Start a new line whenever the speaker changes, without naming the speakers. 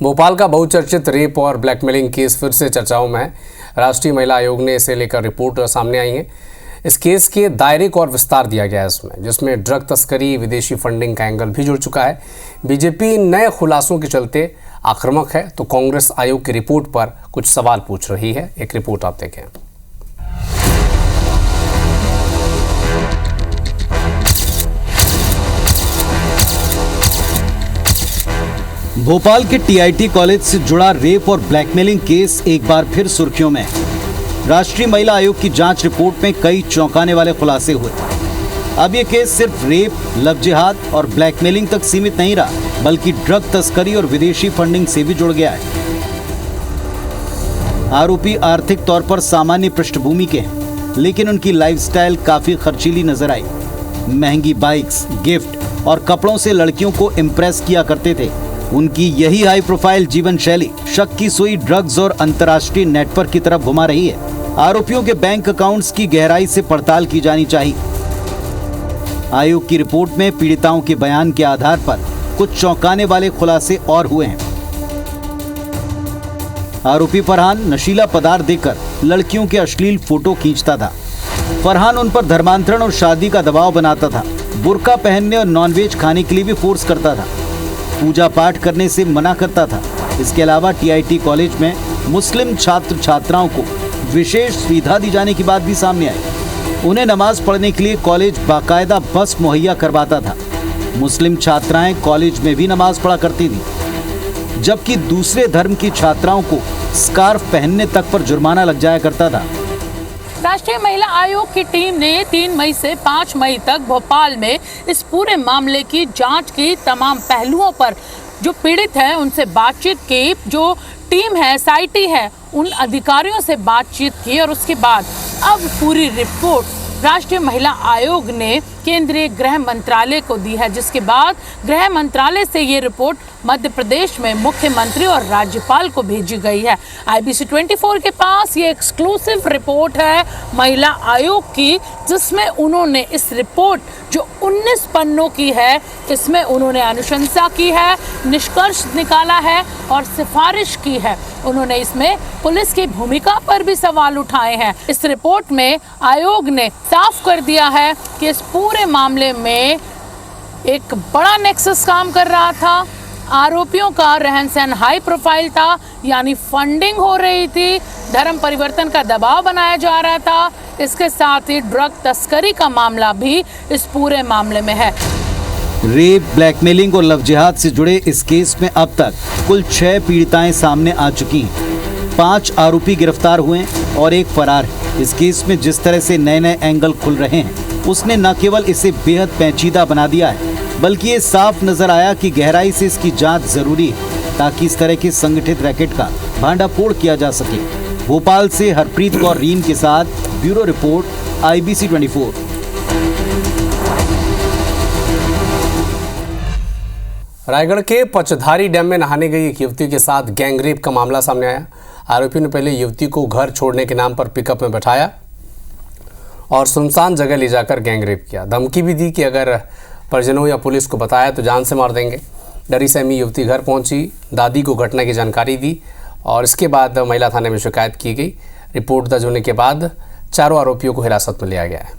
भोपाल का बहुचर्चित रेप और ब्लैकमेलिंग केस फिर से चर्चाओं में है। राष्ट्रीय महिला आयोग ने इसे लेकर रिपोर्ट सामने आई है। इस केस के दायरे को और विस्तार दिया गया है इसमें, जिसमें ड्रग तस्करी, विदेशी फंडिंग का एंगल भी जुड़ चुका है। बीजेपी नए खुलासों के चलते आक्रामक है, तो कांग्रेस आयोग की रिपोर्ट पर कुछ सवाल पूछ रही है। एक रिपोर्ट आप देखें।
भोपाल के टीआईटी कॉलेज से जुड़ा रेप और ब्लैकमेलिंग केस एक बार फिर सुर्खियों में है। राष्ट्रीय महिला आयोग की जांच रिपोर्ट में कई चौंकाने वाले खुलासे हुए। अब ये केस सिर्फ रेप, लव जिहाद और ब्लैकमेलिंग तक सीमित नहीं रहा, बल्कि ड्रग तस्करी और विदेशी फंडिंग से भी जुड़ गया है। आरोपी आर्थिक तौर पर सामान्य पृष्ठभूमि के हैं, लेकिन उनकी लाइफस्टाइल काफी खर्चीली नजर आई। महंगी बाइक्स, गिफ्ट और कपड़ों से लड़कियों को इम्प्रेस किया करते थे। उनकी यही हाई प्रोफाइल जीवन शैली शक की सुई ड्रग्स और अंतर्राष्ट्रीय नेटवर्क की तरफ घुमा रही है। आरोपियों के बैंक अकाउंट्स की गहराई से पड़ताल की जानी चाहिए। आयोग की रिपोर्ट में पीड़िताओं के बयान के आधार पर कुछ चौंकाने वाले खुलासे और हुए हैं। आरोपी फरहान नशीला पदार्थ देकर लड़कियों के अश्लील फोटो खींचता था। फरहान उन पर धर्मांतरण और शादी का दबाव बनाता था। बुर्का पहनने और नॉनवेज खाने के लिए भी फोर्स करता था। पूजा पाठ करने से मना करता था। इसके अलावा टीआईटी कॉलेज में मुस्लिम छात्र छात्राओं को विशेष सुविधा दी जाने की बात भी सामने आई। उन्हें नमाज पढ़ने के लिए कॉलेज बाकायदा बस मुहैया करवाता था। मुस्लिम छात्राएं कॉलेज में भी नमाज पढ़ा करती थी, जबकि दूसरे धर्म की छात्राओं को स्कार्फ पहनने तक पर जुर्माना लग जाया करता था।
राष्ट्रीय महिला आयोग की टीम ने 3 मई से 5 मई तक भोपाल में इस पूरे मामले की जांच की। तमाम पहलुओं पर जो पीड़ित हैं उनसे बातचीत की। जो टीम है, एसआईटी है, उन अधिकारियों से बातचीत की और उसके बाद अब पूरी रिपोर्ट राष्ट्रीय महिला आयोग ने केंद्रीय गृह मंत्रालय को दी है, जिसके बाद गृह मंत्रालय से ये रिपोर्ट मध्य प्रदेश में मुख्यमंत्री और राज्यपाल को भेजी गई है। IBC 24 के पास ये एक्सक्लूसिव रिपोर्ट है महिला आयोग की, जिसमें उन्होंने इस रिपोर्ट जो 19 पन्नों की है, इसमें उन्होंने अनुशंसा की है, निष्कर्ष निकाला है और सिफारिश की है। उन्होंने इसमें पुलिस की भूमिका पर भी सवाल उठाए हैं। इस रिपोर्ट में आयोग ने साफ कर दिया है कि इस पूरे मामले में एक बड़ा नेक्सस काम कर रहा था। आरोपियों का रहन सहन हाई प्रोफाइल था, यानी फंडिंग हो रही थी, धर्म परिवर्तन का दबाव बनाया जा रहा था। इसके साथ ही ड्रग तस्करी का मामला भी इस पूरे मामले में है।
रेप, ब्लैकमेलिंग और लव जिहाद से जुड़े इस केस में अब तक कुल 6 पीड़िताएं सामने आ चुकी हैं। 5 आरोपी गिरफ्तार हुए और एक फरार है। इस केस में जिस तरह से नए नए एंगल खुल रहे हैं, उसने न केवल इसे बेहद पेचीदा बना दिया है, बल्कि ये साफ नजर आया कि गहराई से इसकी जांच जरूरी है, ताकि इस तरह के संगठित रैकेट का भांडाफोड़ किया जा सके। भोपाल से हरप्रीत कौर रीन के साथ ब्यूरो रिपोर्ट, IBC 24।
रायगढ़ के पचधारी डैम में नहाने गई एक युवती के साथ गैंगरेप का मामला सामने आया। आरोपी ने पहले युवती को घर छोड़ने के नाम पर पिकअप में बैठाया और सुनसान जगह ले जाकर गैंगरेप किया। धमकी भी दी कि अगर परिजनों या पुलिस को बताया तो जान से मार देंगे। डरी सहमी युवती घर पहुंची, दादी को घटना की जानकारी दी और इसके बाद महिला थाने में शिकायत की गई। रिपोर्ट दर्ज होने के बाद चारों आरोपियों को हिरासत में लिया गया है।